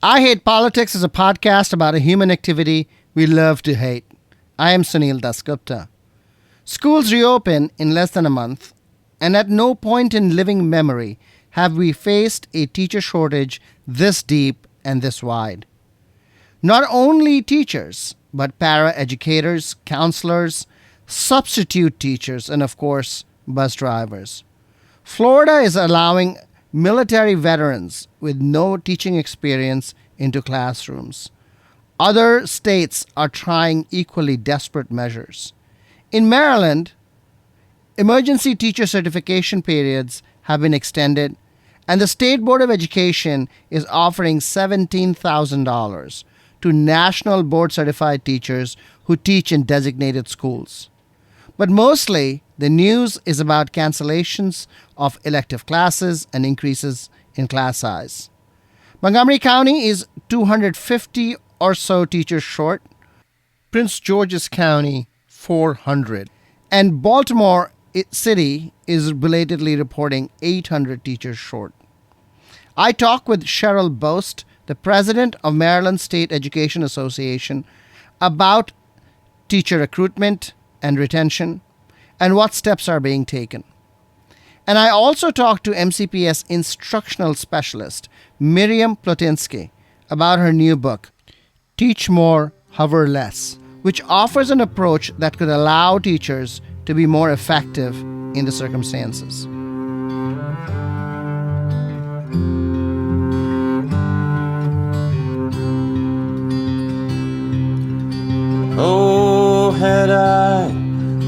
I Hate Politics is a podcast about a human activity we love to hate. I am Sunil Dasgupta. Schools reopen in less than a month, and at no point in living memory have we faced a teacher shortage this deep and this wide. Not only teachers, but para-educators, counselors, substitute teachers, and of course, bus drivers. Florida is allowing military veterans with no teaching experience into classrooms. Other states are trying equally desperate measures. In Maryland, emergency teacher certification periods have been extended, and the State Board of Education is offering $17,000 to national board certified teachers who teach in designated schools. But mostly, the news is about cancellations of elective classes and increases in class size. Montgomery County is 250 or so teachers short, Prince George's County 400, and Baltimore City is belatedly reporting 800 teachers short. I talked with Cheryl Bost, the president of Maryland State Education Association, about teacher recruitment and retention and what steps are being taken. And I also talked to MCPS instructional specialist Miriam Plutinsky about her new book, Teach More, Hover Less, which offers an approach that could allow teachers to be more effective in the circumstances. Oh, had I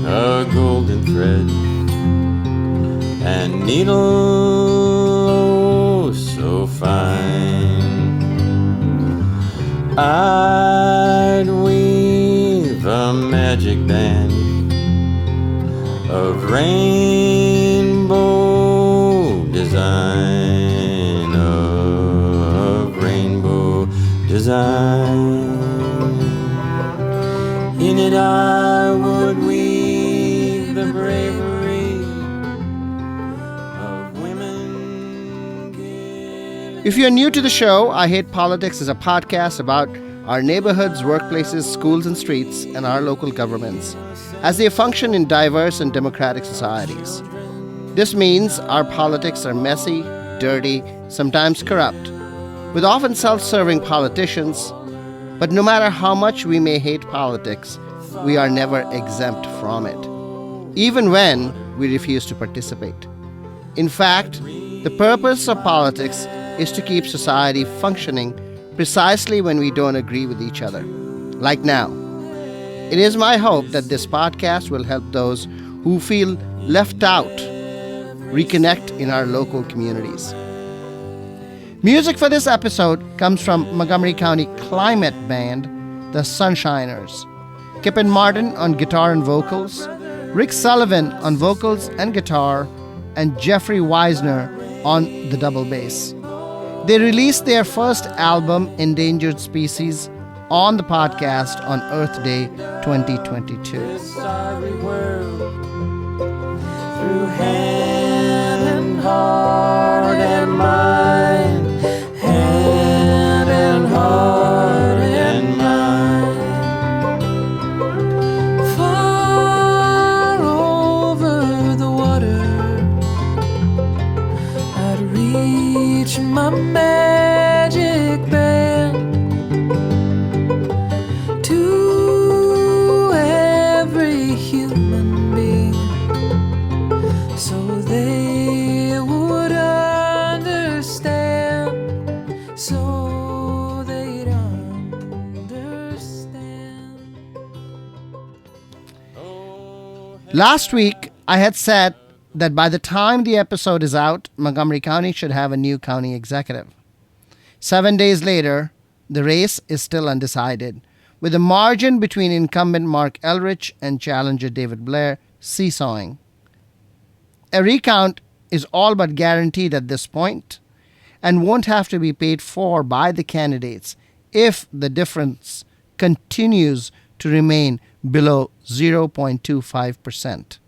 a golden thread and needle oh, so fine, I'd weave a magic band of rainbow design, of rainbow design. In it I would weave the bravery of women. If you're new to the show, I Hate Politics is a podcast about our neighborhoods, workplaces, schools, and streets, and our local governments as they function in diverse and democratic societies. This means our politics are messy, dirty, sometimes corrupt, with often self-serving politicians. But no matter how much we may hate politics, we are never exempt from it, even when we refuse to participate. In fact, the purpose of politics is to keep society functioning precisely when we don't agree with each other, like now. It is my hope that this podcast will help those who feel left out reconnect in our local communities. Music for this episode comes from Montgomery County climate band, the Sunshiners. Kippen Martin on guitar and vocals, Rick Sullivan on vocals and guitar, and Jeffrey Weisner on the double bass. They released their first album, Endangered Species, on the podcast on Earth Day 2022. Through hand and heart and mind, hand and heart and mind. Far over the water, I'd reach my magic band to every human being, so they would understand, so they'd understand. Last week, I had said that by the time the episode is out, Montgomery County should have a new county executive. 7 days later, the race is still undecided, with the margin between incumbent Mark Elrich and challenger David Blair seesawing. A recount is all but guaranteed at this point and won't have to be paid for by the candidates if the difference continues to remain below 0.25%.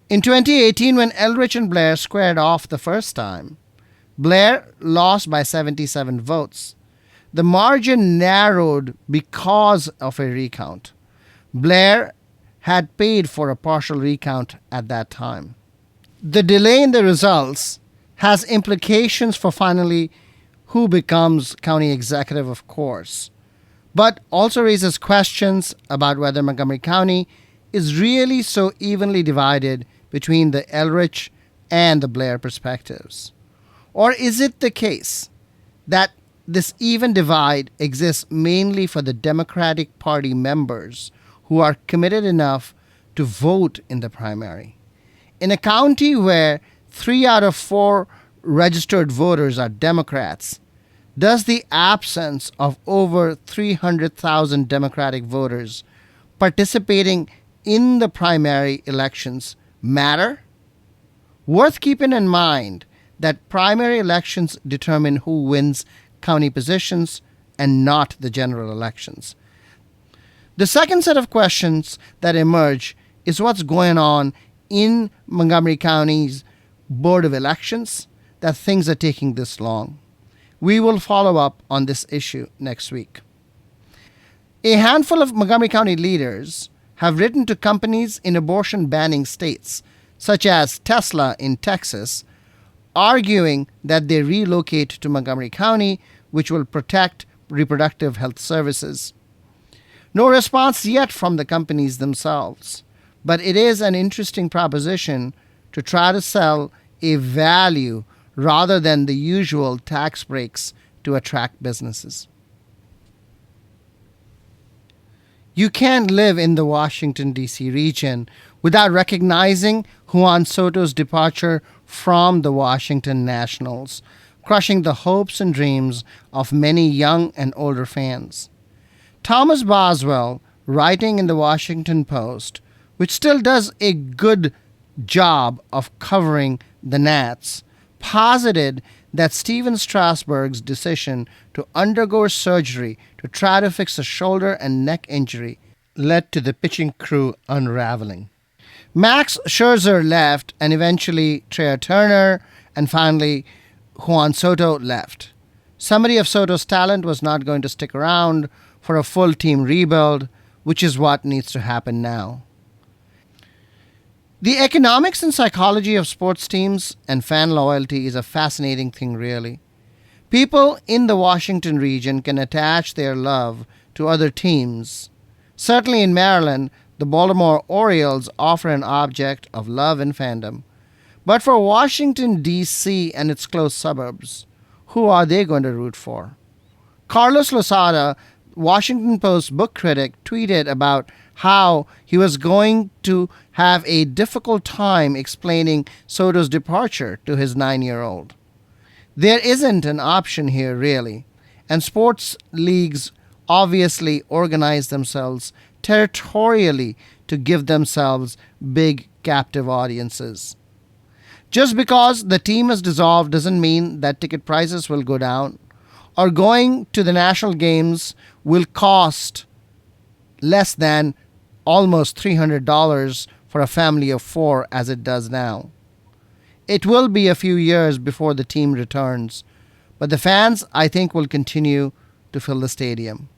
In 2018, when Elrich and Blair squared off the first time, Blair lost by 77 votes, the margin narrowed because of a recount. Blair had paid for a partial recount at that time. The delay in the results has implications for finally who becomes county executive, of course, but also raises questions about whether Montgomery County is really so evenly divided between the Elrich and the Blair perspectives. Or is it the case that this even divide exists mainly for the Democratic Party members who are committed enough to vote in the primary? In a county where 3 out of 4 registered voters are Democrats, does the absence of over 300,000 Democratic voters participating in the primary elections matter? Worth keeping in mind that primary elections determine who wins county positions and not the general elections. The second set of questions that emerge is what's going on in Montgomery County's Board of Elections that things are taking this long. We will follow up on this issue next week. A handful of Montgomery County leaders have written to companies in abortion-banning states, such as Tesla in Texas, arguing that they relocate to Montgomery County, which will protect reproductive health services. No response yet from the companies themselves, but it is an interesting proposition to try to sell a value rather than the usual tax breaks to attract businesses. You can't live in the Washington, D.C. region without recognizing Juan Soto's departure from the Washington Nationals, crushing the hopes and dreams of many young and older fans. Thomas Boswell, writing in the Washington Post, which still does a good job of covering the Nats, posited that Steven Strasburg's decision to undergo surgery to try to fix a shoulder and neck injury led to the pitching crew unraveling. Max Scherzer left, and eventually Trea Turner, and finally Juan Soto left. Somebody of Soto's talent was not going to stick around for a full team rebuild, which is what needs to happen now. The economics and psychology of sports teams and fan loyalty is a fascinating thing, really. People in the Washington region can attach their love to other teams. Certainly in Maryland, the Baltimore Orioles offer an object of love and fandom. But for Washington, D.C. and its close suburbs, who are they going to root for? Carlos Losada, Washington Post book critic, tweeted about how he was going to have a difficult time explaining Soto's departure to his 9-year-old. There isn't an option here, really, and sports leagues obviously organize themselves territorially to give themselves big captive audiences. Just because the team is dissolved doesn't mean that ticket prices will go down, or going to the national games will cost less than almost $300 for a family of 4 as it does now. It will be a few years before the team returns, but the fans, I think, will continue to fill the stadium.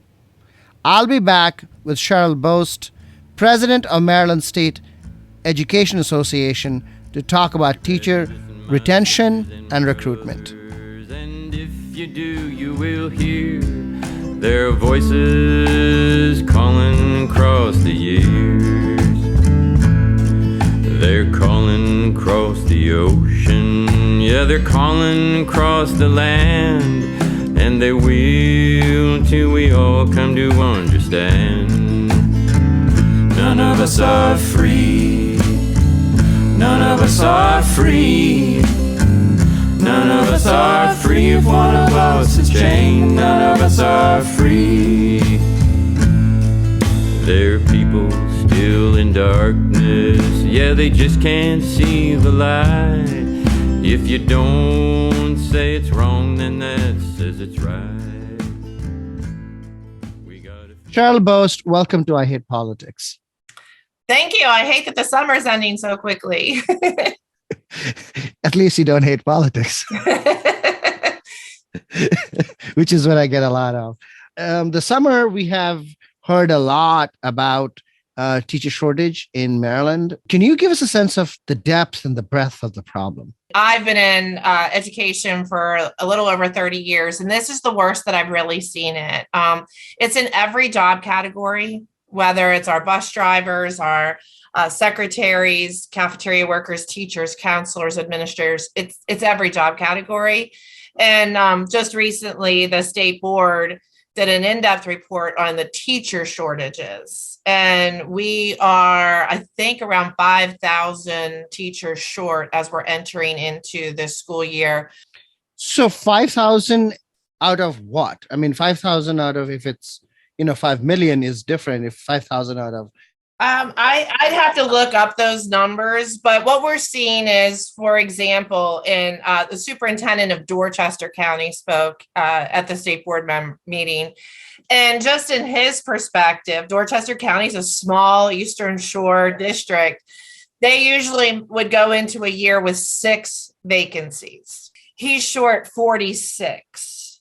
I'll be back with Cheryl Bost, president of Maryland State Education Association, to talk about teacher retention and recruitment. And if you do, you will hear their voices calling across the years. They're calling across the ocean. Yeah, they're calling across the land. And they will till we all come to understand. None of us are free. None of us are free. None of us are free if one of us is chained. None of us are free. There are people still in darkness. Yeah, they just can't see the light. If you don't say it's wrong, then that says it's right. Cheryl Bost, welcome to I Hate Politics. Thank you. I hate that the summer's ending so quickly. At least you don't hate politics. which is what I get a lot of. The summer, we have heard a lot about teacher shortage in Maryland. Can you give us a sense of the depth and the breadth of the problem? I've been in education for a little over 30 years, and this is the worst that I've really seen it. It's in every job category, whether it's our bus drivers, our secretaries, cafeteria workers, teachers, counselors, administrators. It's every job category. And just recently, the state board did an in-depth report on the teacher shortages. And we are, I think, around 5,000 teachers short as we're entering into this school year. So 5,000 out of what? I mean, 5,000 out of, if it's, 5 million is different. If 5,000 out of. I'd have to look up those numbers, but what we're seeing is, for example, in the superintendent of Dorchester County spoke at the state board meeting. And just in his perspective, Dorchester County is a small Eastern Shore district. They usually would go into a year with 6 vacancies. He's short 46.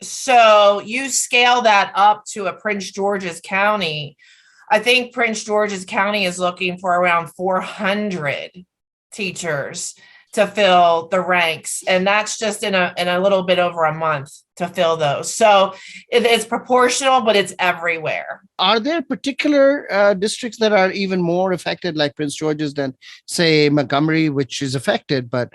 So you scale that up to a Prince George's County. I think Prince George's County is looking for around 400 teachers to fill the ranks. And that's just in a little bit over a month to fill those. So it's proportional, but it's everywhere. Are there particular districts that are even more affected, like Prince George's, than, say, Montgomery, which is affected? But,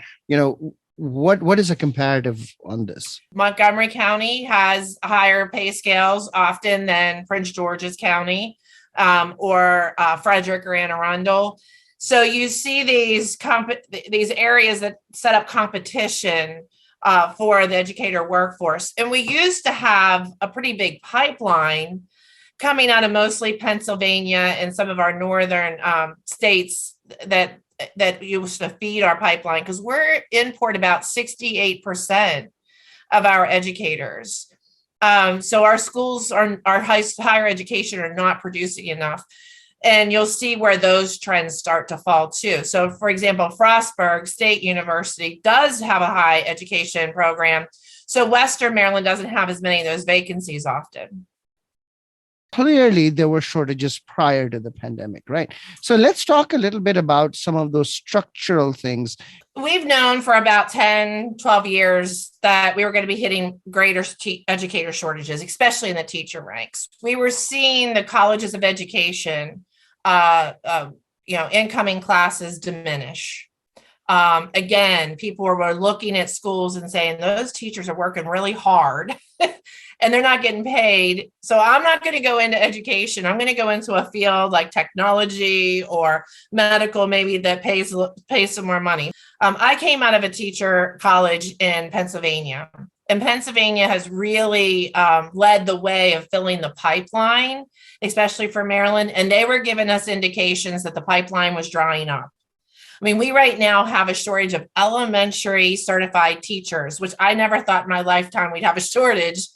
what is a comparative on this? Montgomery County has higher pay scales often than Prince George's County. Or Frederick or Anne Arundel. So you see these areas that set up competition for the educator workforce. And we used to have a pretty big pipeline coming out of mostly Pennsylvania and some of our northern states that used to feed our pipeline, because we're import about 68% of our educators. So our schools our higher education are not producing enough. And you'll see where those trends start to fall too. So for example, Frostburg State University does have a high education program. So Western Maryland doesn't have as many of those vacancies often. Clearly, there were shortages prior to the pandemic, right? So let's talk a little bit about some of those structural things. We've known for about 10, 12 years that we were going to be hitting greater educator shortages, especially in the teacher ranks. We were seeing the colleges of education, incoming classes diminish. Again, people were looking at schools and saying, those teachers are working really hard and they're not getting paid. So I'm not going to go into education. I'm going to go into a field like technology or medical, maybe that pays some more money. I came out of a teacher college in Pennsylvania, and Pennsylvania has really led the way of filling the pipeline, especially for Maryland. And they were giving us indications that the pipeline was drying up. I mean, we right now have a shortage of elementary certified teachers, which I never thought in my lifetime we'd have a shortage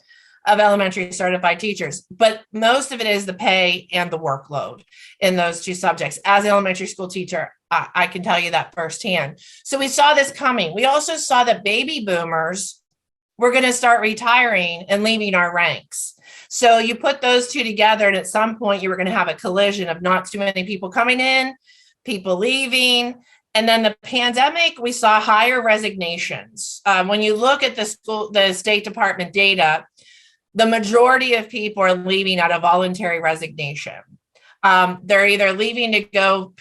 of elementary certified teachers. But most of it is the pay and the workload in those two subjects. As an elementary school teacher, I can tell you that firsthand. So we saw this coming. We also saw that baby boomers were going to start retiring and leaving our ranks. So you put those two together, and at some point you were going to have a collision of not too many people coming in, people leaving. And then the pandemic, we saw higher resignations. When you look at the State Department data, the majority of people are leaving out of voluntary resignation. They're either leaving to go,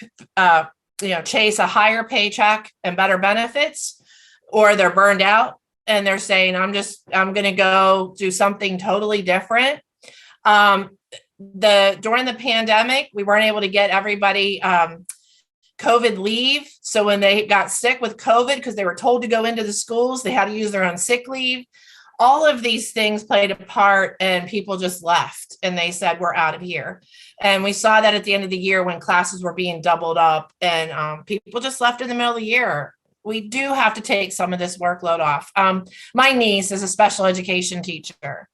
chase a higher paycheck and better benefits, or they're burned out and they're saying, I'm going to go do something totally different. During the pandemic, we weren't able to get everybody COVID leave. So when they got sick with COVID, because they were told to go into the schools, they had to use their own sick leave. All of these things played a part, and people just left and they said, we're out of here. And we saw that at the end of the year when classes were being doubled up, and people just left in the middle of the year. We do have to take some of this workload off. My niece is a special education teacher,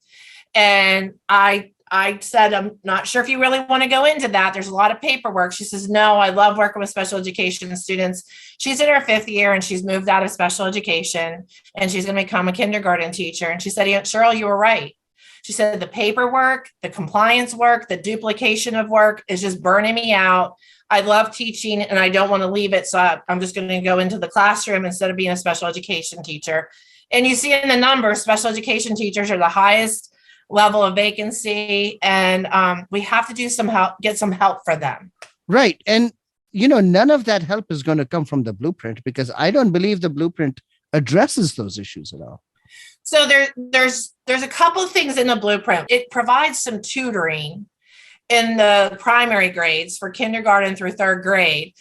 and I I said, I'm not sure if you really want to go into that. There's a lot of paperwork. She says, no, I love working with special education students. She's in her 5th year and she's moved out of special education and she's going to become a kindergarten teacher. And she said, Aunt Cheryl, you were right. She said, the paperwork, the compliance work, the duplication of work is just burning me out. I love teaching and I don't want to leave it. So I'm just going to go into the classroom instead of being a special education teacher. And you see in the numbers, special education teachers are the highest level of vacancy, and we have to do some help, get some help for them. Right. And, none of that help is going to come from the blueprint, because I don't believe the blueprint addresses those issues at all. So there's a couple of things in the blueprint. It provides some tutoring in the primary grades for kindergarten through 3rd grade,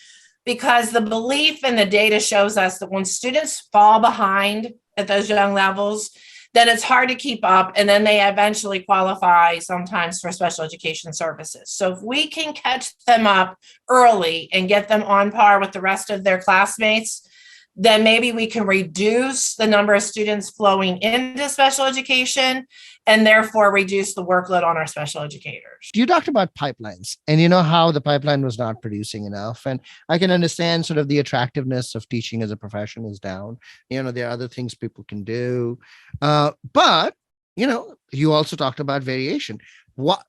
because the belief and the data shows us that when students fall behind at those young levels, then it's hard to keep up. And then they eventually qualify sometimes for special education services. So if we can catch them up early and get them on par with the rest of their classmates, then maybe we can reduce the number of students flowing into special education and therefore reduce the workload on our special educators. You talked about pipelines and how the pipeline was not producing enough. And I can understand sort of the attractiveness of teaching as a profession is down. There are other things people can do. But, you also talked about variation. What,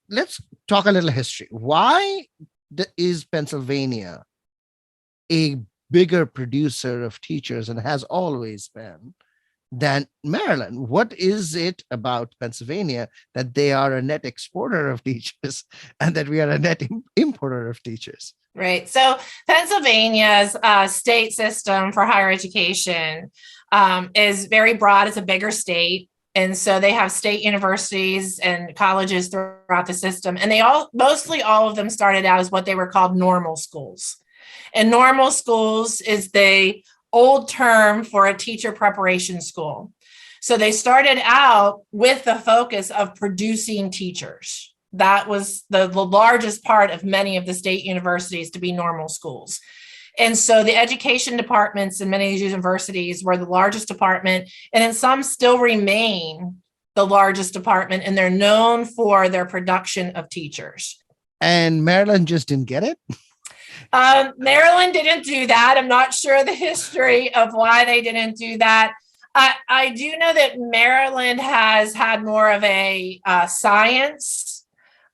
let's talk a little history. Why is Pennsylvania a bigger producer of teachers and has always been than Maryland? What is it about Pennsylvania that they are a net exporter of teachers and that we are a net importer of teachers? Right. So Pennsylvania's state system for higher education is very broad. It's a bigger state. And so they have state universities and colleges throughout the system. And mostly all of them started out as what they were called normal schools. And normal schools is the old term for a teacher preparation school. So they started out with the focus of producing teachers. That was the largest part of many of the state universities to be normal schools. And so the education departments in many of these universities were the largest department, and then some still remain the largest department, and they're known for their production of teachers. And Maryland just didn't get it? Maryland didn't do that. I'm not sure the history of why they didn't do that. I do know that Maryland has had more of a science,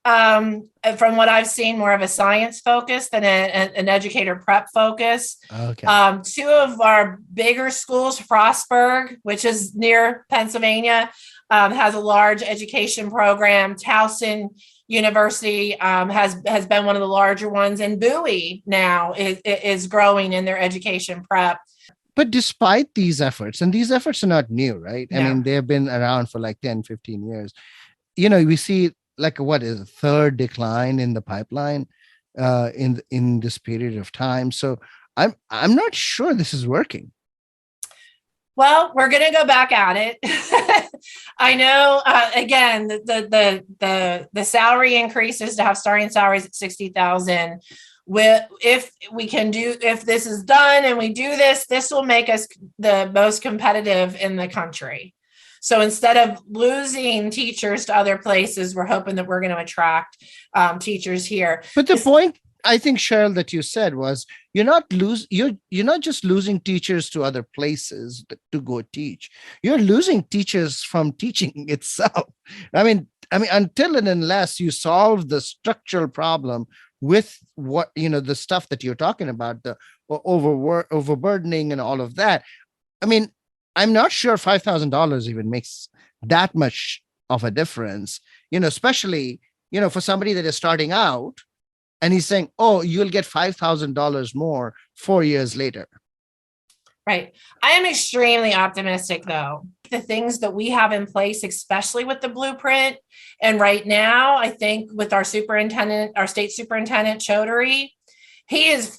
from what I've seen, more of a science focus than an educator prep focus. Okay. 2 of our bigger schools, Frostburg, which is near Pennsylvania, has a large education program. Towson University has been one of the larger ones, and Bowie now is growing in their education prep. But despite these efforts, and these efforts are not new, right? No. I mean, they've been around for like 10, 15 years. We see like what is a 3rd decline in the pipeline in this period of time. So I'm not sure this is working. Well, we're going to go back at it. I know, again, the salary increases to have starting salaries at $60,000. If this is done and we do this, this will make us the most competitive in the country. So instead of losing teachers to other places, we're hoping that we're going to attract teachers here. But the point, I think, Cheryl, that you said was you're not just losing teachers to other places to go teach. You're losing teachers from teaching itself. I mean, until and unless you solve the structural problem with what, the stuff that you're talking about, the overburdening and all of that. I mean, I'm not sure $5,000 even makes that much of a difference, especially, for somebody that is starting out. And he's saying, oh, you'll get $5,000 more 4 years later. Right. I am extremely optimistic, though. The things that we have in place, especially with the blueprint. And right now, I think with our state superintendent, Chaudhary, he is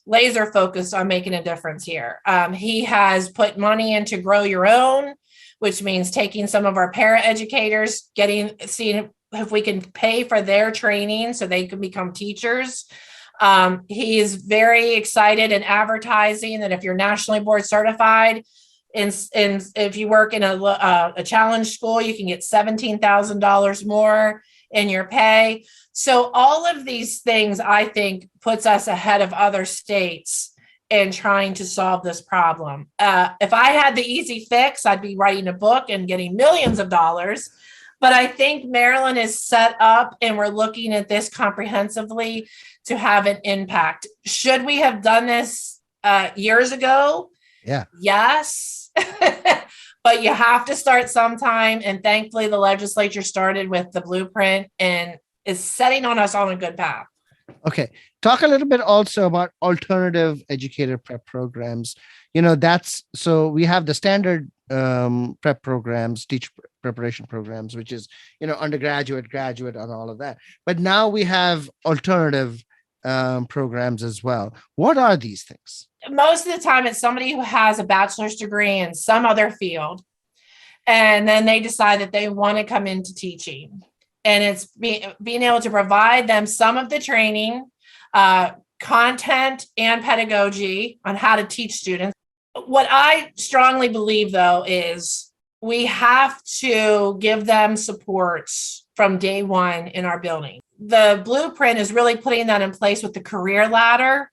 laser focused on making a difference here. He has put money into Grow Your Own, which means taking some of our paraeducators, seeing if we can pay for their training so they can become teachers. He is very excited in advertising that if you're nationally board certified, In if you work in a challenge school, you can get $17,000 more in your pay. So all of these things, I think, puts us ahead of other states in trying to solve this problem. If I had the easy fix, I'd be writing a book and getting millions of dollars. But I think Maryland is set up, and we're looking at this comprehensively to have an impact. Should we have done this years ago? Yeah. Yes. But you have to start sometime. And thankfully, the legislature started with the blueprint and is setting on us on a good path. Okay. Talk a little bit also about alternative educator prep programs. So we have the standard prep programs, teacher preparation programs, which is, undergraduate, graduate, and all of that. But now we have alternative programs as well. What are these things? Most of the time, it's somebody who has a bachelor's degree in some other field, and then they decide that they want to come into teaching. And it's being able to provide them some of the training, content, and pedagogy on how to teach students. What I strongly believe, though, is we have to give them supports from day one in our building. The blueprint is really putting that in place with the career ladder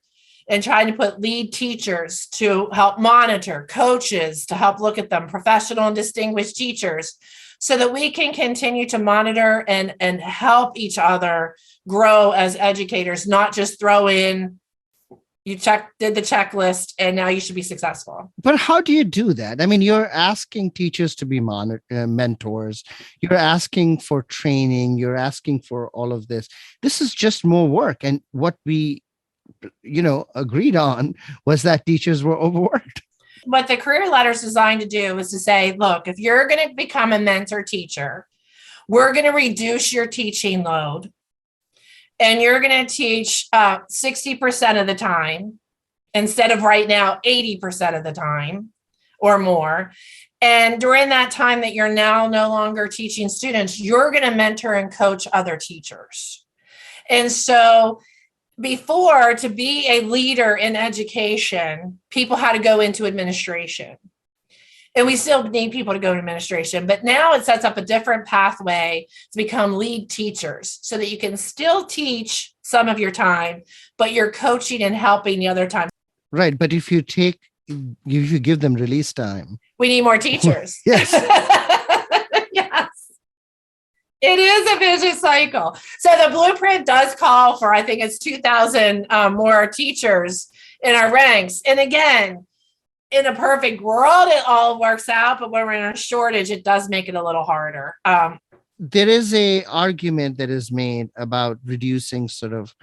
and trying to put lead teachers to help monitor, coaches to help look at them, professional and distinguished teachers, so that we can continue to monitor and help each other grow as educators, not just throw in, did the checklist, and now you should be successful. But how do you do that? I mean, you're asking teachers to be mentors. You're asking for training. You're asking for all of this. This is just more work. And what we, agreed on was that teachers were overworked. What the career ladder is designed to do is to say, look, if you're going to become a mentor teacher, we're going to reduce your teaching load. And you're going to teach 60% of the time instead of right now 80% of the time or more. And during that time that you're now no longer teaching students, you're going to mentor and coach other teachers. And so before, to be a leader in education, people had to go into administration. And we still need people to go to administration, but now it sets up a different pathway to become lead teachers so that you can still teach some of your time, but you're coaching and helping the other time. Right. But if you give them release time. We need more teachers. Yes. Yes. It is a vicious cycle. So the blueprint does call for, I think it's 2,000 more teachers in our ranks. And again, in a perfect world, it all works out. But when we're in a shortage, it does make it a little harder. There is a argument that is made about reducing sort of,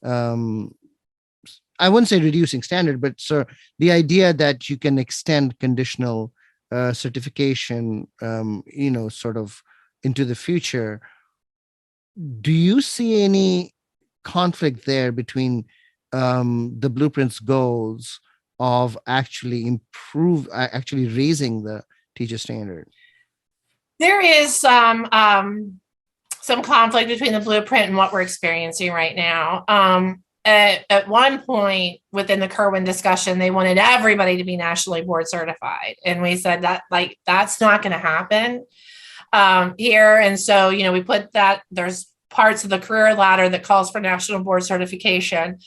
I wouldn't say reducing standard, but the idea that you can extend conditional certification, sort of into the future. Do you see any conflict there between the blueprint's goals of actually raising the teacher standard? There is some conflict between the blueprint and what we're experiencing right now. At one point within the Kerwin discussion, they wanted everybody to be nationally board certified. And we said that's not going to happen here. And so, we put that, there's parts of the career ladder that calls for national board certification.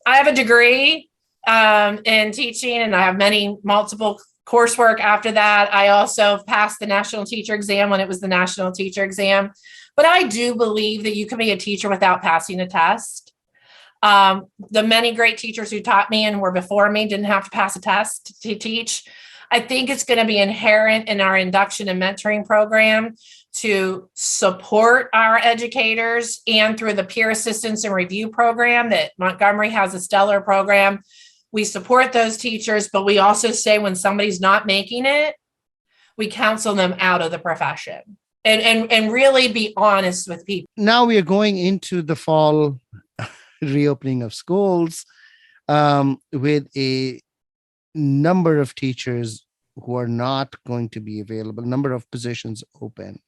I have a degree in teaching, and I have multiple coursework after that. I also passed the national teacher exam when it was the national teacher exam. But I do believe that you can be a teacher without passing a test. The many great teachers who taught me and were before me didn't have to pass a test to teach. I think it's going to be inherent in our induction and mentoring program to support our educators, and through the peer assistance and review program that Montgomery has, a stellar program. We support those teachers, but we also say when somebody's not making it, we counsel them out of the profession and really be honest with people. Now we are going into the fall reopening of schools with a number of teachers who are not going to be available, number of positions open.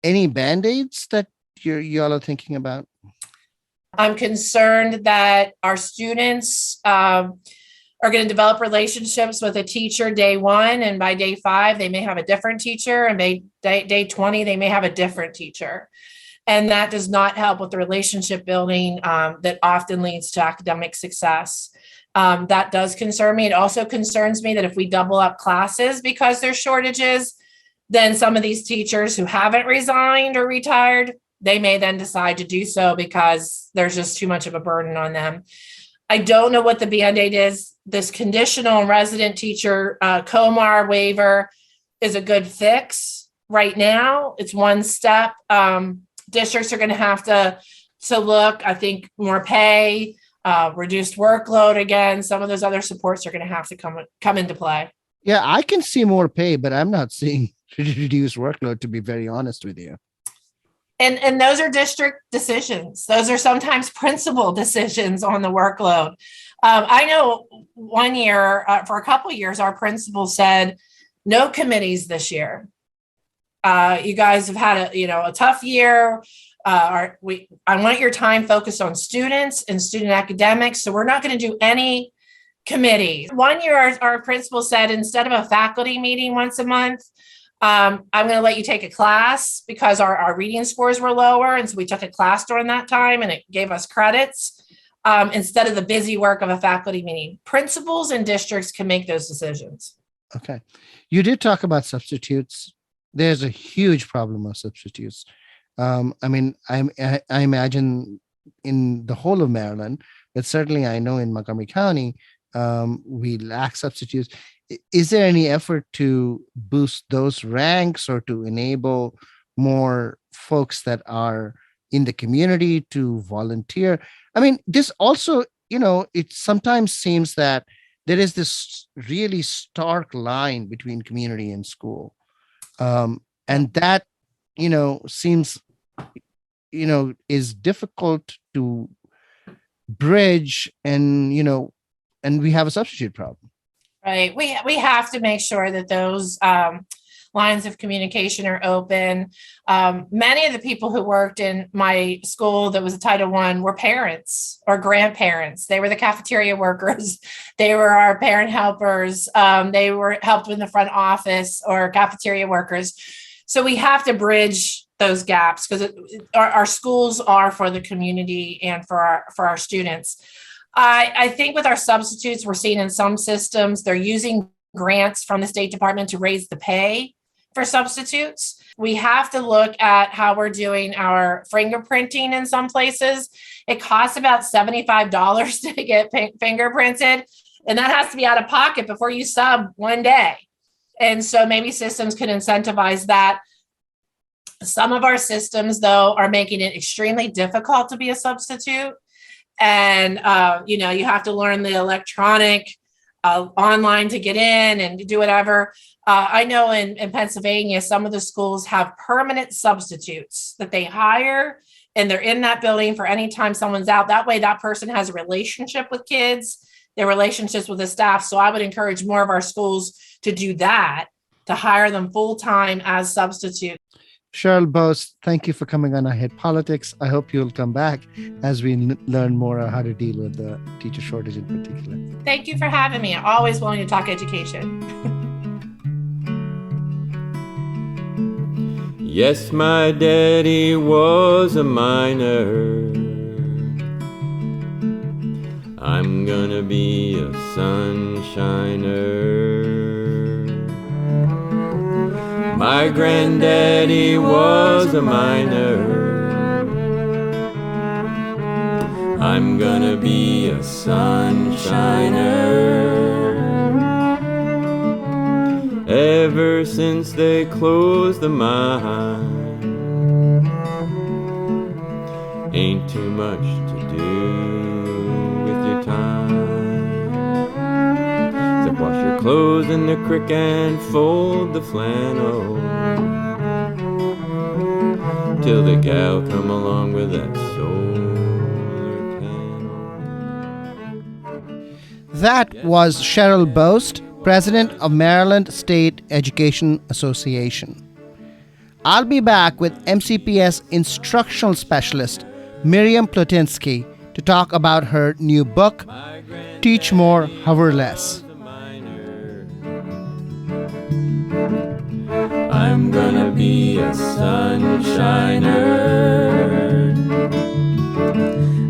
Any band-aids that y'all are thinking about? I'm concerned that our students are going to develop relationships with a teacher day 1, and by day 5, they may have a different teacher, and by day 20, they may have a different teacher. And that does not help with the relationship building that often leads to academic success. That does concern me. It also concerns me that if we double up classes because there's shortages, then some of these teachers who haven't resigned or retired, they may then decide to do so because there's just too much of a burden on them. I don't know what the Band-Aid is. This conditional and resident teacher COMAR waiver is a good fix right now. It's one step. Districts are going to have to look, I think, more pay, reduced workload again. Some of those other supports are going to have to come into play. Yeah, I can see more pay, but I'm not seeing reduced workload, to be very honest with you. And those are district decisions. Those are sometimes principal decisions on the workload. I know one year, for a couple of years, our principal said, no committees this year. You guys have had a tough year. I want your time focused on students and student academics. So we're not going to do any committees. One year, our principal said, instead of a faculty meeting once a month, I'm going to let you take a class because our reading scores were lower. And so we took a class during that time and it gave us credits instead of the busy work of a faculty meeting. Principals and districts can make those decisions. Okay. You did talk about substitutes. There's a huge problem of substitutes. I imagine in the whole of Maryland, but certainly I know in Montgomery County, we lack substitutes. Is there any effort to boost those ranks or to enable more folks that are in the community to volunteer? I mean, this also, it sometimes seems that there is this really stark line between community and school. And that, seems, is difficult to bridge and we have a substitute problem. Right. We have to make sure that those lines of communication are open. Many of the people who worked in my school that was a Title I were parents or grandparents. They were the cafeteria workers. They were our parent helpers. They were helped in the front office or cafeteria workers. So we have to bridge those gaps because our schools are for the community and for our students. I think with our substitutes, we're seeing in some systems, they're using grants from the State Department to raise the pay for substitutes. We have to look at how we're doing our fingerprinting in some places. It costs about $75 to get fingerprinted, and that has to be out of pocket before you sub one day. And so maybe systems could incentivize that. Some of our systems, though, are making it extremely difficult to be a substitute. And, you have to learn the electronic online to get in and do whatever. I know in Pennsylvania, some of the schools have permanent substitutes that they hire and they're in that building for any time someone's out. That way, that person has a relationship with kids, their relationships with the staff. So I would encourage more of our schools to do that, to hire them full time as substitutes. Cheryl Bose, thank you for coming on I Hate Politics. I hope you'll come back as we learn more on how to deal with the teacher shortage in particular. Thank you for having me. I'm always willing to talk education. Yes, my daddy was a miner. I'm gonna be a sunshiner. My granddaddy was a miner. I'm gonna be a sunshiner. Ever since they closed the mine, ain't too much to do with your time. Except wash your clothes in the creek and fold the flannel till the gal come along with that solar panel. That was Cheryl Bose, President of Maryland State Education Association. I'll be back with MCPS instructional specialist Miriam Plutinsky to talk about her new book, teach more, hover less. I'm gonna be a sunshiner.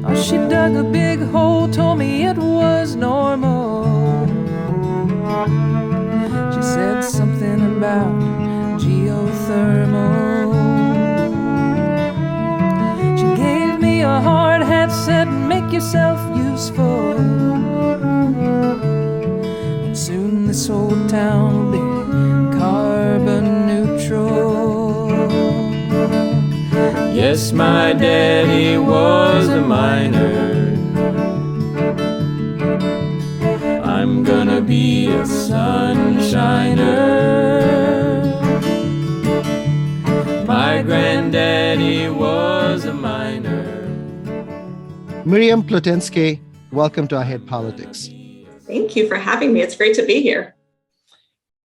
Oh, she dug a big hole, told me it was normal. She said something about geothermal. She gave me a hard hat, said make yourself useful. And soon this old town will be carbon neutral. Yes, my daddy was a miner. I'm gonna be a sunshiner. My granddaddy was a miner. Miriam Plutinsky, welcome to I Hate Politics. Thank you for having me. It's great to be here.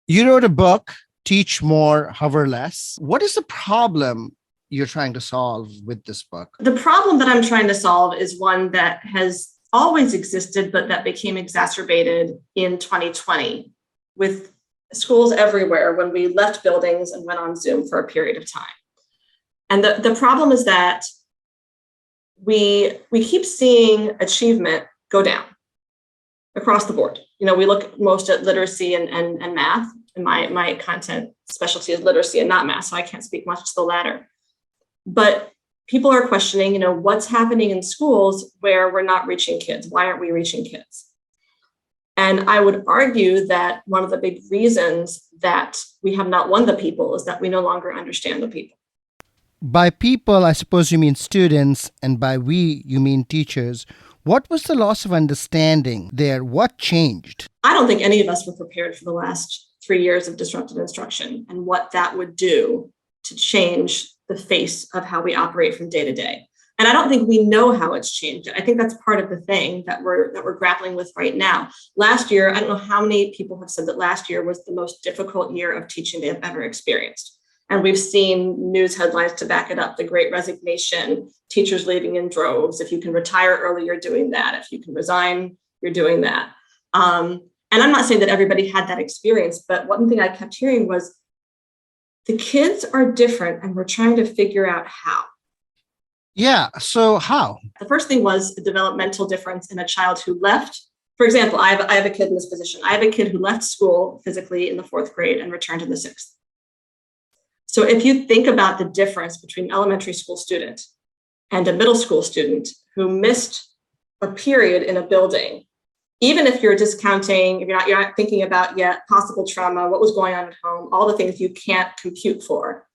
You wrote a book, Teach More, Hover Less. What is the problem you're trying to solve with this book? The problem that I'm trying to solve is one that has always existed, but that became exacerbated in 2020 with schools everywhere when we left buildings and went on Zoom for a period of time. And the problem is that we keep seeing achievement go down across the board. You know, we look most at literacy and math, and my content specialty is literacy and not math, so I can't speak much to the latter. But people are questioning, what's happening in schools where we're not reaching kids? Why aren't we reaching kids? And I would argue that one of the big reasons that we have not won the people is that we no longer understand the people. By people, I suppose you mean students, and by we, you mean teachers. What was the loss of understanding there? What changed? I don't think any of us were prepared for the last 3 years of disrupted instruction and what that would do to change the face of how we operate from day to day. And I don't think we know how it's changed. I think that's part of the thing that we're grappling with right now. Last year, I don't know how many people have said that last year was the most difficult year of teaching they have ever experienced. And we've seen news headlines to back it up, the Great Resignation, teachers leaving in droves. If you can retire early, you're doing that. If you can resign, you're doing that. And I'm not saying that everybody had that experience, but one thing I kept hearing was the kids are different and we're trying to figure out how. Yeah, so how? The first thing was a developmental difference in a child who left. For example, I have a kid in this position. I have a kid who left school physically in the 4th grade and returned in the 6th. So if you think about the difference between an elementary school student and a middle school student who missed a period in a building, even if you're discounting, if you're not thinking about yet possible trauma, what was going on at home, all the things you can't compute for,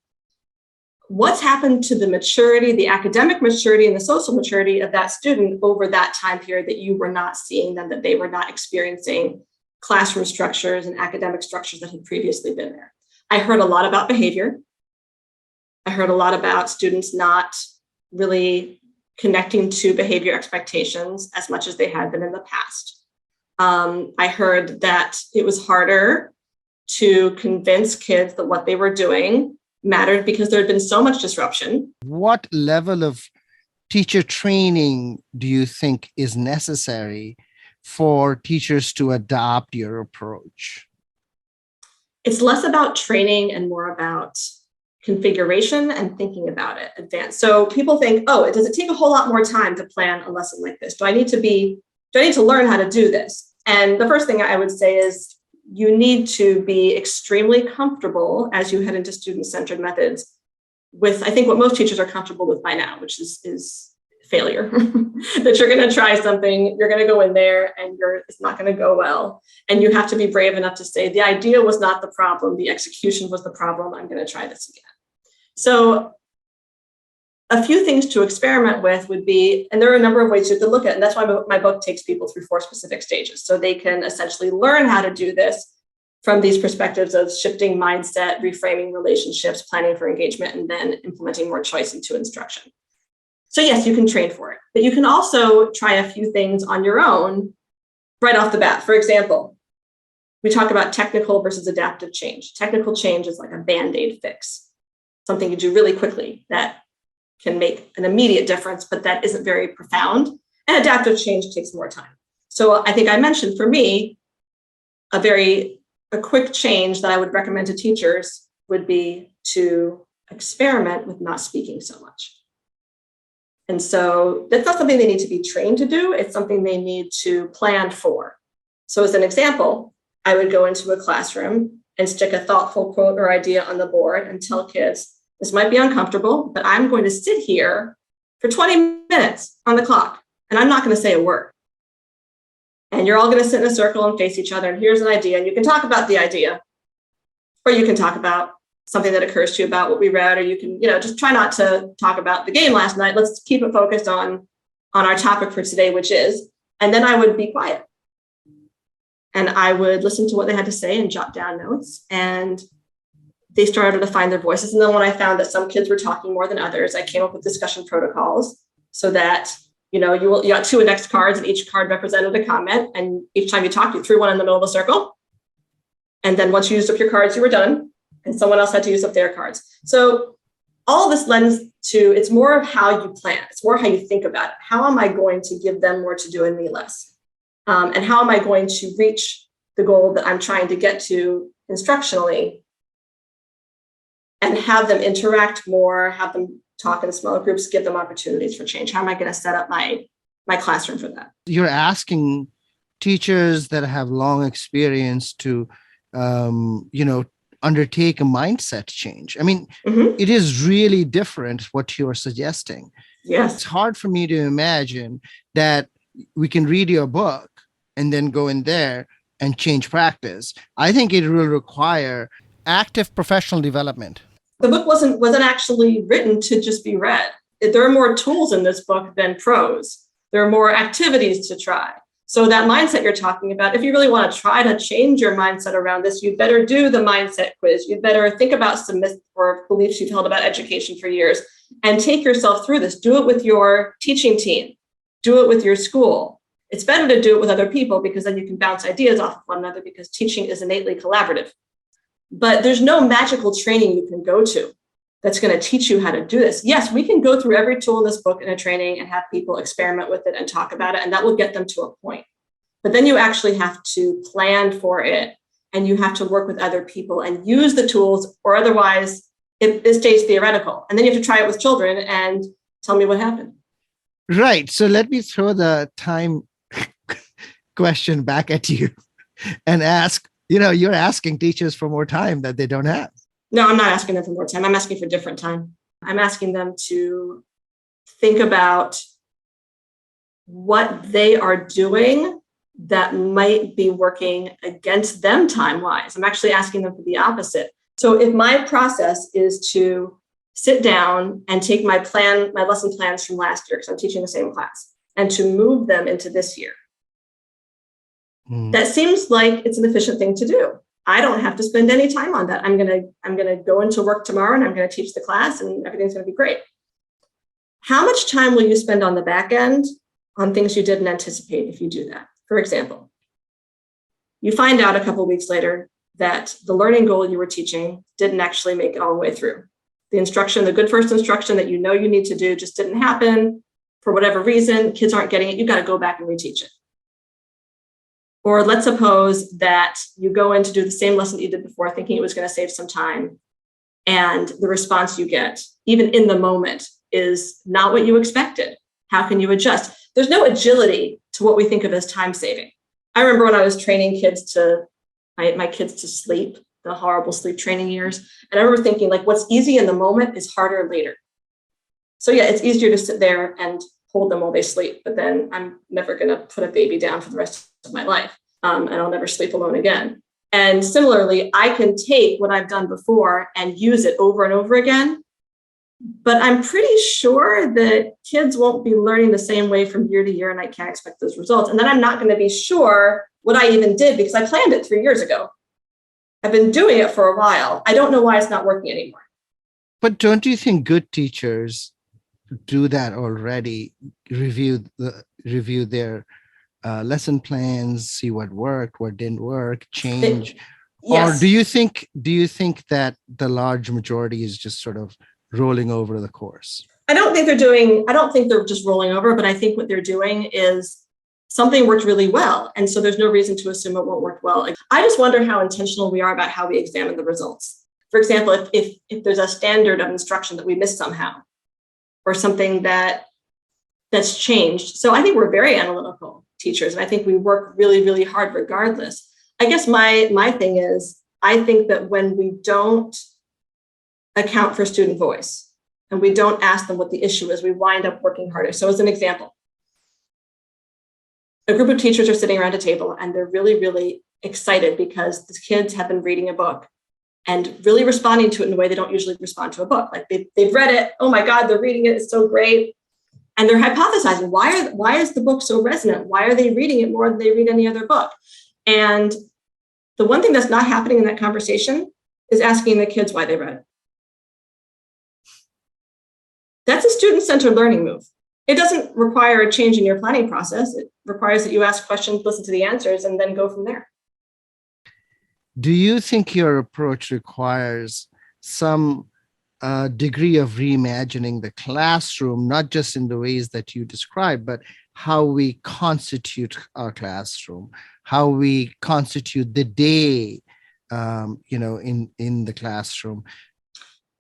what's happened to the maturity, the academic maturity and the social maturity of that student over that time period that you were not seeing them, that they were not experiencing classroom structures and academic structures that had previously been there. I heard a lot about behavior. I heard a lot about students not really connecting to behavior expectations as much as they had been in the past. I heard that it was harder to convince kids that what they were doing mattered because there had been so much disruption. What level of teacher training do you think is necessary for teachers to adopt your approach? It's less about training and more about configuration and thinking about it advanced. So people think, does it take a whole lot more time to plan a lesson like this? Do I need to learn how to do this? And the first thing I would say is you need to be extremely comfortable as you head into student-centered methods with, I think, what most teachers are comfortable with by now, which is failure. That you're going to try something, you're going to go in there and it's not going to go well. And you have to be brave enough to say, the idea was not the problem, the execution was the problem, I'm going to try this again. So a few things to experiment with would be, and there are a number of ways you could look at it, and that's why my book takes people through 4 specific stages. So they can essentially learn how to do this from these perspectives of shifting mindset, reframing relationships, planning for engagement, and then implementing more choice into instruction. So yes, you can train for it, but you can also try a few things on your own right off the bat. For example, we talk about technical versus adaptive change. Technical change is like a Band-Aid fix, something you do really quickly that can make an immediate difference, but that isn't very profound. And adaptive change takes more time. So I think I mentioned for me, a quick change that I would recommend to teachers would be to experiment with not speaking so much. And so that's not something they need to be trained to do. It's something they need to plan for. So as an example, I would go into a classroom and stick a thoughtful quote or idea on the board and tell kids, this might be uncomfortable, but I'm going to sit here for 20 minutes on the clock, and I'm not going to say a word. And you're all going to sit in a circle and face each other. And here's an idea. And you can talk about the idea, or you can talk about something that occurs to you about what we read, or you can, just try not to talk about the game last night. Let's keep it focused on our topic for today, which is, and then I would be quiet. And I would listen to what they had to say and jot down notes. And they started to find their voices. And then when I found that some kids were talking more than others, I came up with discussion protocols so that you got 2 index cards and each card represented a comment. And each time you talked, you threw one in the middle of the circle. And then once you used up your cards, you were done. And someone else had to use up their cards. So all this lends to, it's more of how you plan. It's more how you think about it. How am I going to give them more to do and me less? And how am I going to reach the goal that I'm trying to get to instructionally and have them interact more, have them talk in smaller groups, give them opportunities for change? How am I going to set up my classroom for that? You're asking teachers that have long experience to, undertake a mindset change. I mean, It is really different what you're suggesting. Yes. It's hard for me to imagine that we can read your book and then go in there and change practice. I think it will require active professional development. The book wasn't actually written to just be read. There are more tools in this book than prose. There are more activities to try. So that mindset you're talking about, if you really want to try to change your mindset around this, you'd better do the mindset quiz. You'd better think about some myths or beliefs you've held about education for years and take yourself through this. Do it with your teaching team. Do it with your school. It's better to do it with other people because then you can bounce ideas off of one another because teaching is innately collaborative. But there's no magical training you can go to that's going to teach you how to do this. Yes, we can go through every tool in this book in a training and have people experiment with it and talk about it, and that will get them to a point. But then you actually have to plan for it, and you have to work with other people and use the tools, or otherwise it stays theoretical. And then you have to try it with children and tell me what happened. Right. So let me throw the time question back at you and ask, you're asking teachers for more time that they don't have. No, I'm not asking them for more time. I'm asking for different time. I'm asking them to think about what they are doing that might be working against them time-wise. I'm actually asking them for the opposite. So if my process is to sit down and take my lesson plans from last year, because I'm teaching the same class, and to move them into this year, that seems like it's an efficient thing to do. I don't have to spend any time on that. I'm gonna go into work tomorrow and I'm gonna teach the class and everything's gonna be great. How much time will you spend on the back end on things you didn't anticipate if you do that? For example, you find out a couple of weeks later that the learning goal you were teaching didn't actually make it all the way through. The instruction, the good first instruction that you need to do just didn't happen for whatever reason. Kids aren't getting it. You got to go back and reteach it. Or let's suppose that you go in to do the same lesson that you did before, thinking it was going to save some time. And the response you get, even in the moment, is not what you expected. How can you adjust? There's no agility to what we think of as time saving. I remember when I was training my kids to sleep, the horrible sleep training years. And I remember thinking, what's easy in the moment is harder later. So yeah, it's easier to sit there and hold them while they sleep, but then I'm never going to put a baby down for the rest of my life. And I'll never sleep alone again. And similarly, I can take what I've done before and use it over and over again. But I'm pretty sure that kids won't be learning the same way from year to year, and I can't expect those results. And then I'm not going to be sure what I even did because I planned it 3 years ago. I've been doing it for a while. I don't know why it's not working anymore. But don't you think good teachers do that already? Review their lesson plans, see what worked, what didn't work, change. Yes. Or do you think that the large majority is just sort of rolling over the course? I don't think they're just rolling over, but I think what they're doing is something worked really well. And so there's no reason to assume it won't work well. I just wonder how intentional we are about how we examine the results. For example, if there's a standard of instruction that we missed somehow, or something that's changed. So I think we're very analytical teachers, and I think we work really, really hard regardless. I guess my thing is, I think that when we don't account for student voice and we don't ask them what the issue is, we wind up working harder. So as an example, a group of teachers are sitting around a table and they're really, really excited because the kids have been reading a book and really responding to it in a way they don't usually respond to a book. Like they've read it. Oh my God, they're reading it. It's so great. And they're hypothesizing, why is the book so resonant? Why are they reading it more than they read any other book? And the one thing that's not happening in that conversation is asking the kids why they read it. That's a student-centered learning move. It doesn't require a change in your planning process. It requires that you ask questions, listen to the answers, and then go from there. Do you think your approach requires some degree of reimagining the classroom, not just in the ways that you described, but how we constitute our classroom, how we constitute the day, in the classroom?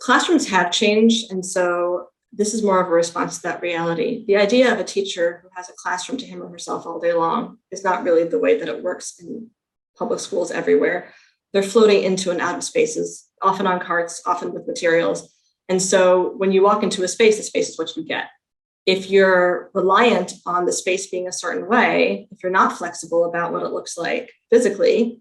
Classrooms have changed, and so this is more of a response to that reality. The idea of a teacher who has a classroom to him or herself all day long is not really the way that it works in public schools everywhere. They're floating into and out of spaces, often on carts, often with materials. And so when you walk into a space is what you get. If you're reliant on the space being a certain way, if you're not flexible about what it looks like physically,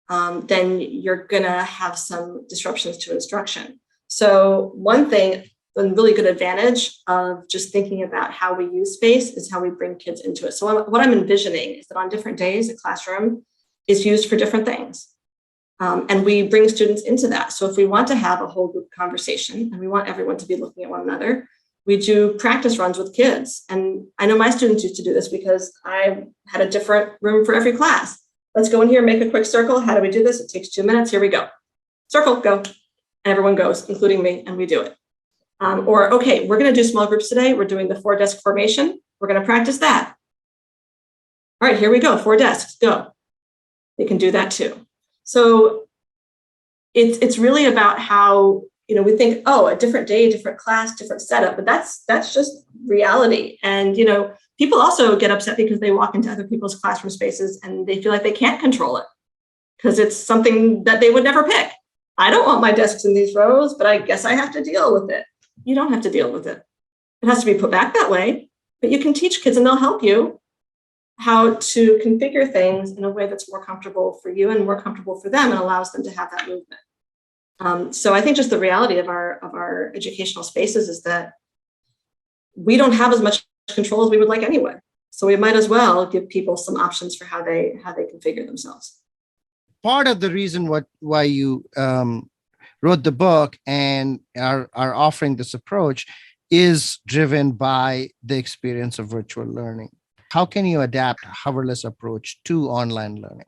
then you're gonna have some disruptions to instruction. So one thing, a really good advantage of just thinking about how we use space is how we bring kids into it. So what I'm envisioning is that on different days, a classroom is used for different things. And we bring students into that. So if we want to have a whole group conversation and we want everyone to be looking at one another, we do practice runs with kids. And I know my students used to do this because I had a different room for every class. Let's go in here, make a quick circle. How do we do this? It takes 2 minutes. Here we go. Circle, go. And everyone goes, including me, and we do it. Or, okay, we're going to do small groups today. We're doing the 4-desk formation. We're going to practice that. All right, here we go. 4 desks, go. They can do that too. So it's really about how, we think, oh, a different day, different class, different setup, but that's just reality. And, people also get upset because they walk into other people's classroom spaces and they feel like they can't control it because it's something that they would never pick. I don't want my desks in these rows, but I guess I have to deal with it. You don't have to deal with it. It has to be put back that way, but you can teach kids and they'll help you how to configure things in a way that's more comfortable for you and more comfortable for them and allows them to have that movement. So I think just the reality of our educational spaces is that we don't have as much control as we would like anyway. So we might as well give people some options for how they configure themselves. Part of the reason why you wrote the book and are offering this approach is driven by the experience of virtual learning. How can you adapt a hoverless approach to online learning?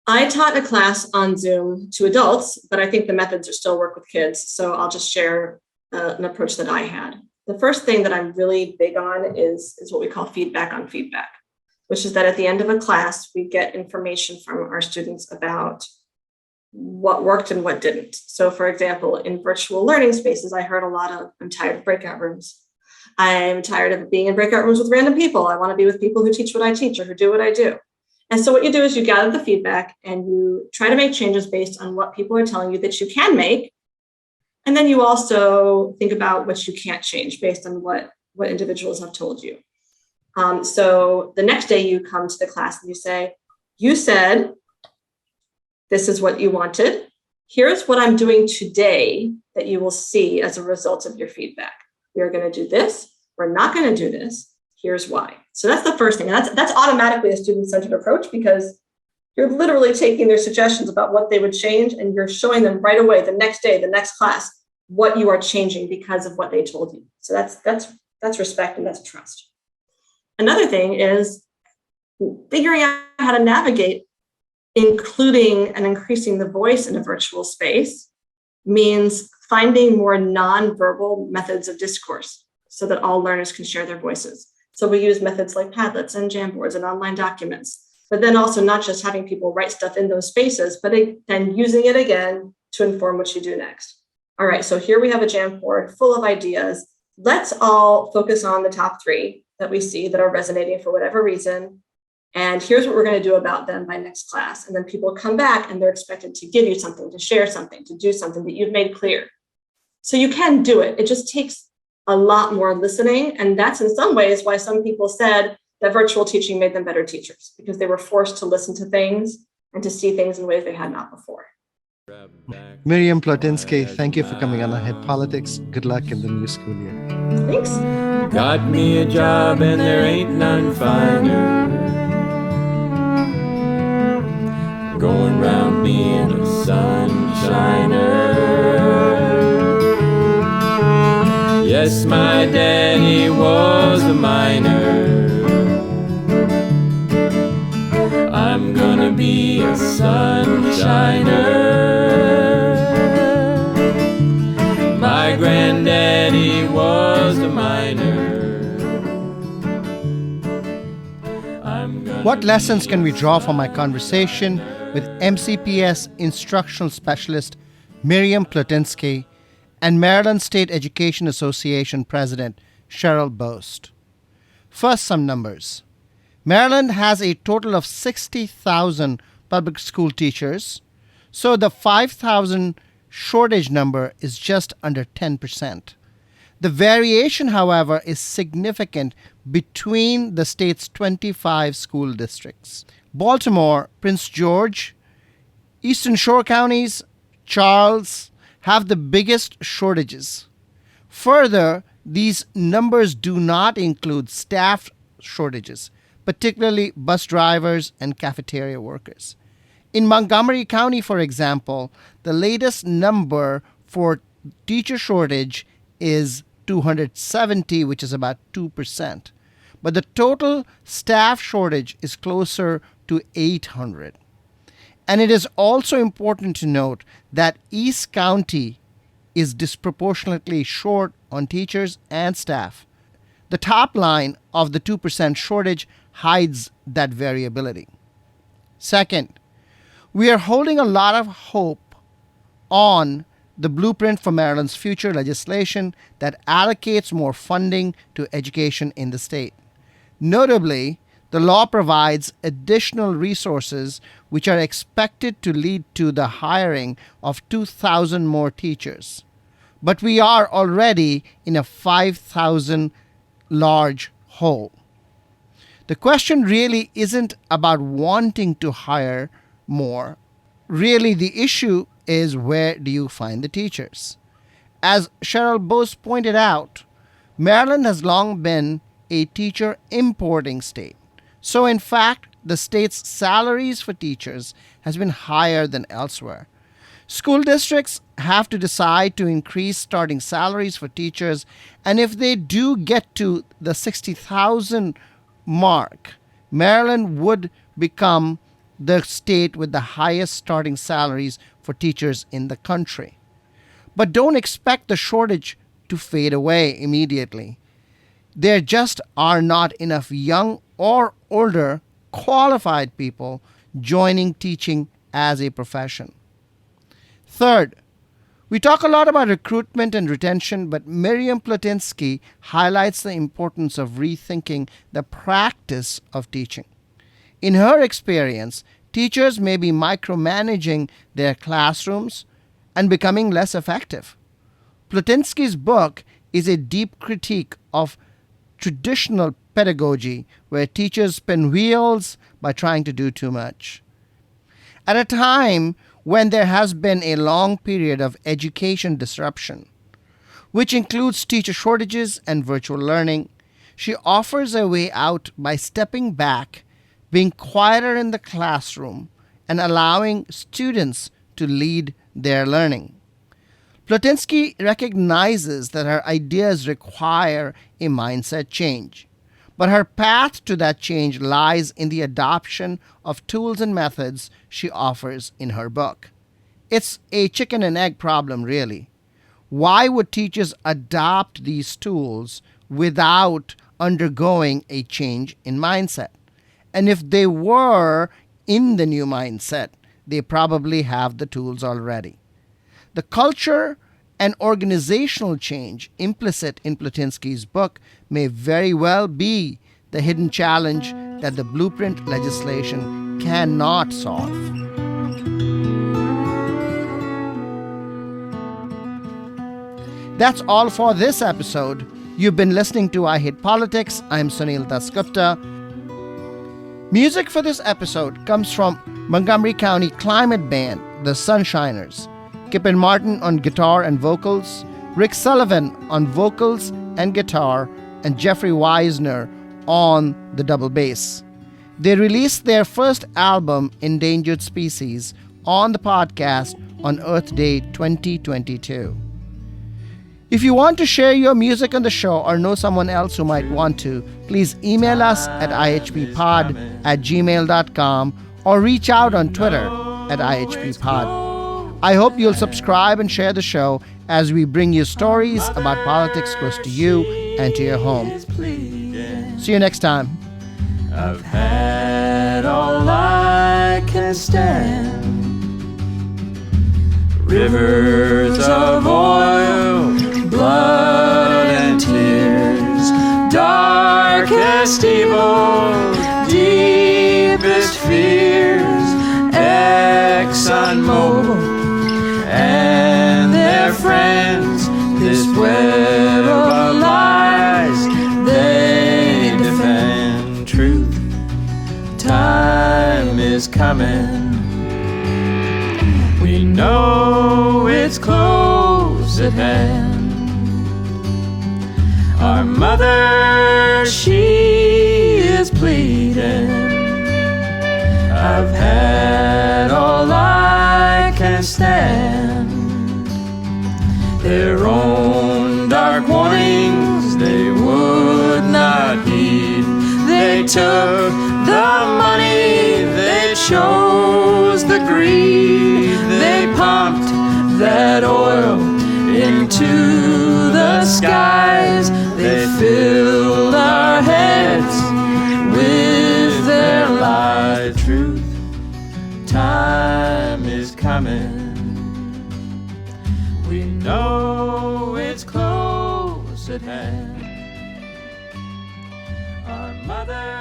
I taught a class on Zoom to adults, but I think the methods are still work with kids. So I'll just share an approach that I had. The first thing that I'm really big on is what we call feedback on feedback, which is that at the end of a class, we get information from our students about what worked and what didn't. So for example, in virtual learning spaces, I heard a lot of, I'm tired of breakout rooms. I'm tired of being in breakout rooms with random people. I want to be with people who teach what I teach or who do what I do. And so what you do is you gather the feedback and you try to make changes based on what people are telling you that you can make. And then you also think about what you can't change based on what individuals have told you. So the next day you come to the class and you say, you said, this is what you wanted. Here's what I'm doing today that you will see as a result of your feedback. We are going to do this. We're not going to do this. Here's why. So that's the first thing. And that's automatically a student-centered approach because you're literally taking their suggestions about what they would change and you're showing them right away, the next day, the next class, what you are changing because of what they told you. So that's respect and that's trust. Another thing is figuring out how to navigate including and increasing the voice in a virtual space means finding more nonverbal methods of discourse so that all learners can share their voices. So we use methods like Padlets and Jamboards and online documents, but then also not just having people write stuff in those spaces, but then using it again to inform what you do next. All right, so here we have a Jamboard full of ideas. Let's all focus on the top 3 that we see that are resonating for whatever reason. And here's what we're going to do about them by next class. And then people come back and they're expected to give you something, to share something, to do something that you've made clear. So you can do it. It just takes a lot more listening. And that's in some ways why some people said that virtual teaching made them better teachers, because they were forced to listen to things and to see things in ways they had not before. Miriam Plotensky, thank you for coming on Ahead Politics. Good luck in the new school year. Thanks. Got me a job and there ain't none finer. Going round being a sunshiner. Yes, my daddy was a miner. I'm gonna be a sunshiner. My granddaddy was a miner. What lessons can we draw from my conversation with MCPS instructional specialist Miriam Plotensky and Maryland State Education Association President Cheryl Bost? First, some numbers. Maryland has a total of 60,000 public school teachers, so the 5,000 shortage number is just under 10%. The variation, however, is significant between the state's 25 school districts. Baltimore, Prince George, Eastern Shore counties, Charles have the biggest shortages. Further, these numbers do not include staff shortages, particularly bus drivers and cafeteria workers. In Montgomery County, for example, the latest number for teacher shortage is 270, which is about 2%. But the total staff shortage is closer to 800. And it is also important to note that East County is disproportionately short on teachers and staff. The top line of the 2% shortage hides that variability. Second, we are holding a lot of hope on the blueprint for Maryland's future legislation that allocates more funding to education in the state. Notably, the law provides additional resources which are expected to lead to the hiring of 2,000 more teachers. But we are already in a 5,000 large hole. The question really isn't about wanting to hire more. Really, the issue is, where do you find the teachers? As Cheryl Bost pointed out, Maryland has long been a teacher importing state. So in fact, the state's salaries for teachers has been higher than elsewhere. School districts have to decide to increase starting salaries for teachers, and if they do get to the 60,000 mark, Maryland would become the state with the highest starting salaries for teachers in the country. But don't expect the shortage to fade away immediately. There just are not enough young or older qualified people joining teaching as a profession. Third, we talk a lot about recruitment and retention, but Miriam Plotensky highlights the importance of rethinking the practice of teaching. In her experience, teachers may be micromanaging their classrooms and becoming less effective. Plotensky's book is a deep critique of traditional pedagogy where teachers spin wheels by trying to do too much. At a time when there has been a long period of education disruption, which includes teacher shortages and virtual learning, she offers a way out by stepping back, being quieter in the classroom, and allowing students to lead their learning. Plotensky recognizes that her ideas require a mindset change, but her path to that change lies in the adoption of tools and methods she offers in her book. It's a chicken and egg problem, really. Why would teachers adopt these tools without undergoing a change in mindset. And if they were in the new mindset, they probably have the tools already. The culture and organizational change implicit in Plutinsky's book may very well be the hidden challenge that the blueprint legislation cannot solve. That's all for this episode. You've been listening to I Hate Politics. I'm Sunil Dasgupta. Music for this episode comes from Montgomery County Climate Band, the Sunshiners. Kippen Martin on guitar and vocals, Rick Sullivan on vocals and guitar, and Jeffrey Weisner on the double bass. They released their first album, Endangered Species, on the podcast on Earth Day 2022. If you want to share your music on the show or know someone else who might want to, please email us at ihppod@gmail.com or reach out on Twitter at ihppod. I hope you'll subscribe and share the show as we bring you stories about politics close to you and to your home. See you next time. I've had all I can stand. Rivers of oil, blood and tears, darkest evil, deepest fears, ExxonMobil and their friends, this web of lies they defend. Truth, time is coming. We know it's close at hand. Our mother, she is pleading. I've had all I can stand. Their own dark warnings they would not heed. They took the money, they chose the greed. They pumped that oil into the skies. They filled our heads with their lies. Truth, time is coming. We know it's close at hand. Our mother